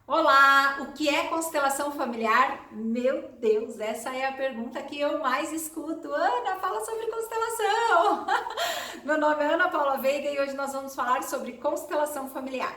Olá, o que é constelação familiar? Meu Deus, essa é a pergunta que eu mais escuto. Ana, fala sobre constelação. Meu nome é Ana Paula Veiga e hoje nós vamos falar sobre constelação familiar.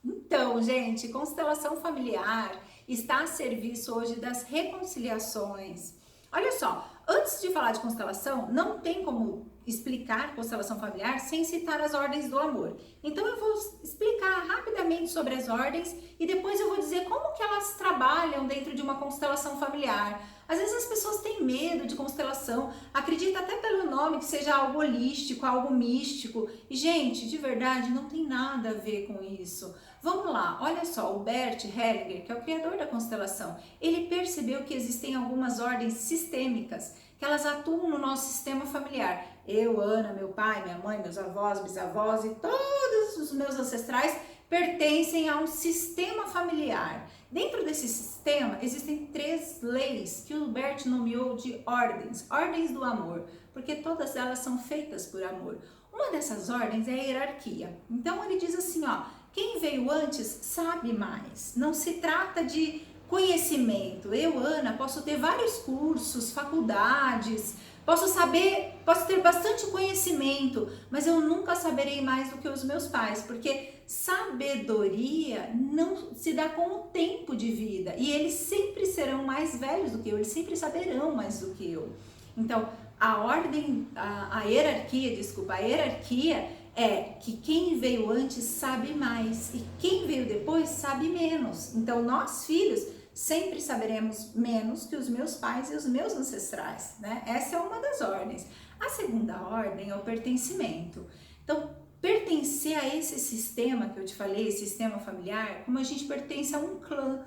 Então, gente, constelação familiar está a serviço hoje das reconciliações. Olha só, antes de falar de constelação, não tem como explicar constelação familiar sem citar as ordens do amor. Então eu vou explicar rapidamente sobre as ordens e depois eu vou dizer como que elas trabalham dentro de uma constelação familiar. Às vezes as pessoas têm medo de constelação, acredita até pelo nome que seja algo holístico, algo místico. E gente, de verdade, não tem nada a ver com isso. Vamos lá, olha só, o Bert Hellinger, que é o criador da constelação, ele percebeu que existem algumas ordens sistêmicas, que elas atuam no nosso sistema familiar. Eu, Ana, meu pai, minha mãe, meus avós, bisavós e todos os meus ancestrais pertencem a um sistema familiar. Dentro desse sistema existem 3 leis que o Bert nomeou de ordens do amor, porque todas elas são feitas por amor. Uma dessas ordens é a hierarquia. Então ele diz assim, ó, quem veio antes sabe mais. Não se trata de conhecimento. Eu, Ana, posso ter vários cursos, faculdades, posso ter bastante conhecimento, mas eu nunca saberei mais do que os meus pais, porque sabedoria não se dá com o tempo de vida e eles sempre serão mais velhos do que eu, eles sempre saberão mais do que eu. Então, a hierarquia é que quem veio antes sabe mais e quem veio depois sabe menos. Então, nós filhos sempre saberemos menos que os meus pais e os meus ancestrais, né? Essa é uma das ordens. A segunda ordem é o pertencimento. Então, pertencer a esse sistema que eu te falei, esse sistema familiar, como a gente pertence a um clã.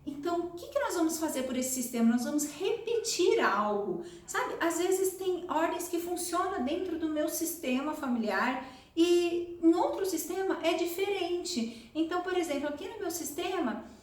Então, o que nós vamos fazer por esse sistema? Nós vamos repetir algo, sabe? Às vezes tem ordens que funcionam dentro do meu sistema familiar e em outro sistema é diferente. Então, por exemplo, aqui no meu sistema,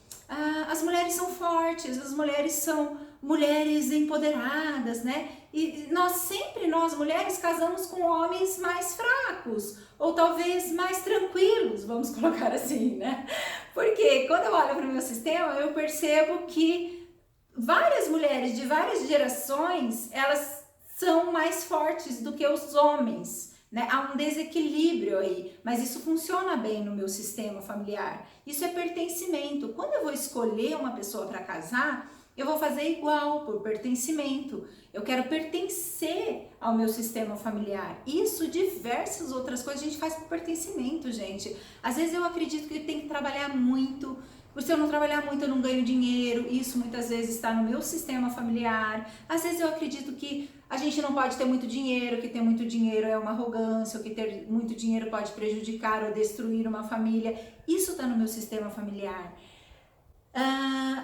as mulheres são fortes, as mulheres são mulheres empoderadas, né? E nós mulheres casamos com homens mais fracos ou talvez mais tranquilos, vamos colocar assim, né? Porque quando eu olho para o meu sistema, eu percebo que várias mulheres de várias gerações, elas são mais fortes do que os homens. Né? Há um desequilíbrio aí, mas isso funciona bem no meu sistema familiar. Isso é pertencimento. Quando eu vou escolher uma pessoa para casar, eu vou fazer igual, por pertencimento. Eu quero pertencer ao meu sistema familiar. Isso, diversas outras coisas a gente faz por pertencimento, gente. Às vezes eu acredito que tem que trabalhar muito. Se eu não trabalhar muito, eu não ganho dinheiro. Isso muitas vezes está no meu sistema familiar. Às vezes eu acredito que a gente não pode ter muito dinheiro, que ter muito dinheiro é uma arrogância, ou que ter muito dinheiro pode prejudicar ou destruir uma família. Isso está no meu sistema familiar.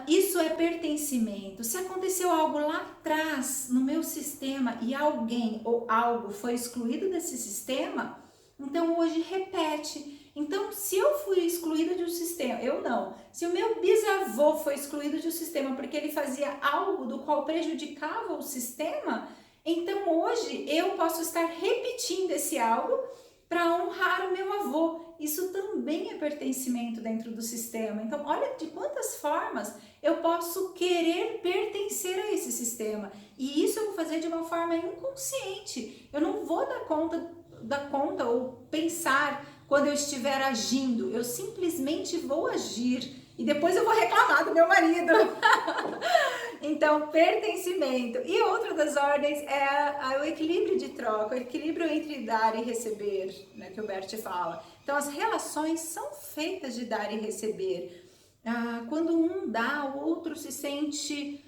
Isso é pertencimento. Se aconteceu algo lá atrás no meu sistema e alguém ou algo foi excluído desse sistema, então hoje repete. Então, se eu fui excluída de um sistema, eu não. Se o meu bisavô foi excluído de um sistema porque ele fazia algo do qual prejudicava o sistema, então hoje eu posso estar repetindo esse algo para honrar o meu avô. Isso também é pertencimento dentro do sistema. Então, olha de quantas formas eu posso querer pertencer a esse sistema. E isso eu vou fazer de uma forma inconsciente. Eu não vou dar conta ou pensar quando eu estiver agindo. Eu simplesmente vou agir. E depois eu vou reclamar do meu marido. Então, pertencimento. E outra das ordens é o equilíbrio de troca, o equilíbrio entre dar e receber, né, que o Bert fala. Então, as relações são feitas de dar e receber. Quando um dá, o outro se sente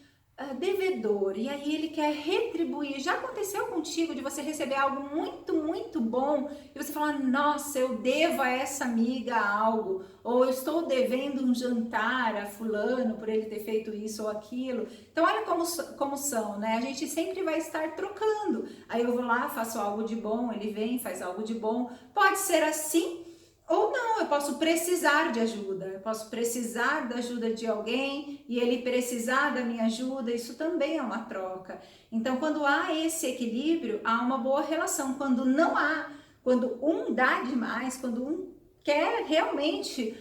devedor, e aí ele quer retribuir. Já aconteceu contigo de você receber algo muito, muito bom e você falar, nossa, eu devo a essa amiga algo, ou eu estou devendo um jantar a fulano por ele ter feito isso ou aquilo. Então olha como são, né? A gente sempre vai estar trocando. Aí eu vou lá, faço algo de bom, ele vem, faz algo de bom. Pode ser assim, ou não, eu posso precisar de ajuda, eu posso precisar da ajuda de alguém e ele precisar da minha ajuda, isso também é uma troca. Então, quando há esse equilíbrio, há uma boa relação. Quando não há, quando um dá demais, quando um quer realmente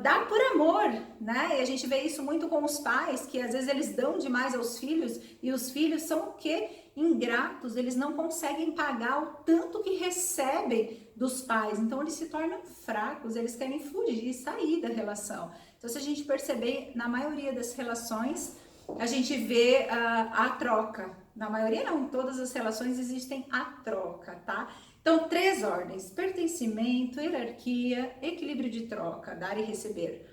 dar por amor, né? E a gente vê isso muito com os pais, que às vezes eles dão demais aos filhos, e os filhos são o quê? Ingratos, eles não conseguem pagar o tanto que recebem dos pais, então eles se tornam fracos, eles querem fugir, sair da relação. Então, se a gente perceber, na maioria das relações, a gente vê a troca. Na maioria não, em todas as relações existem a troca, tá? Então, 3 ordens: pertencimento, hierarquia, equilíbrio de troca, dar e receber.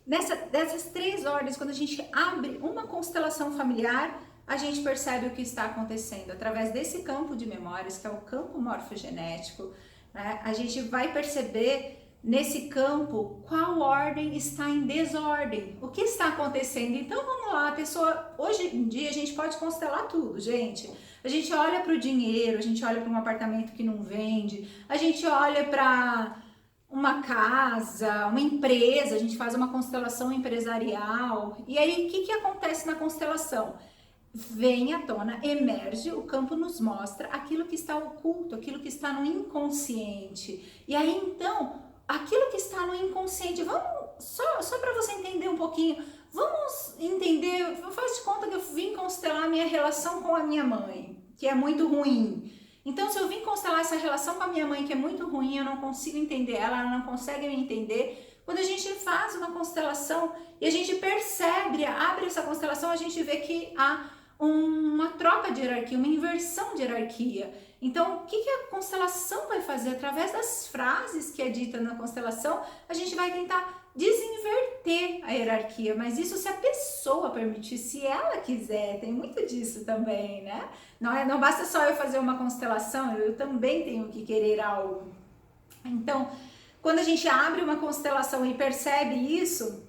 Dessas 3 ordens, quando a gente abre uma constelação familiar, a gente percebe o que está acontecendo. Através desse campo de memórias, que é o campo morfogenético, né, a gente vai perceber nesse campo qual ordem está em desordem, o que está acontecendo. Então vamos lá, pessoa, hoje em dia a gente pode constelar tudo, gente. A gente olha para o dinheiro, a gente olha para um apartamento que não vende, a gente olha para uma casa, uma empresa, a gente faz uma constelação empresarial. E aí, o que acontece na constelação? Vem à tona, emerge, o campo nos mostra aquilo que está oculto, aquilo que está no inconsciente. E aí, então, aquilo que está no inconsciente, vamos, só para você entender um pouquinho, vamos entender, faz de conta que eu vim constelar minha relação com a minha mãe, que é muito ruim. Então, se eu vim constelar essa relação com a minha mãe, que é muito ruim, eu não consigo entender ela não consegue me entender. Quando a gente faz uma constelação e a gente percebe, abre essa constelação, a gente vê que há uma troca de hierarquia, uma inversão de hierarquia. Então, o que a constelação vai fazer? Através das frases que é dita na constelação, a gente vai tentar desinverter a hierarquia, mas isso se a pessoa permitir, se ela quiser, tem muito disso também, né? Não basta só eu fazer uma constelação, eu também tenho que querer algo. Então, quando a gente abre uma constelação e percebe isso,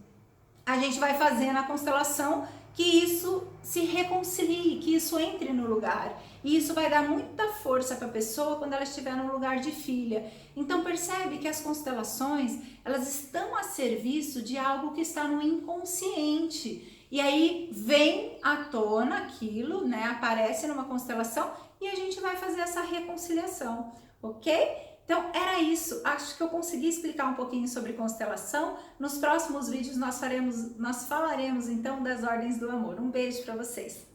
a gente vai fazendo a constelação que isso se reconcilie, que isso entre no lugar. E isso vai dar muita força para a pessoa quando ela estiver no lugar de filha. Então percebe que as constelações, elas estão a serviço de algo que está no inconsciente. E aí vem à tona aquilo, né? Aparece numa constelação e a gente vai fazer essa reconciliação, ok? Então era isso, acho que eu consegui explicar um pouquinho sobre constelação. Nos próximos vídeos nós falaremos então das ordens do amor. Um beijo para vocês.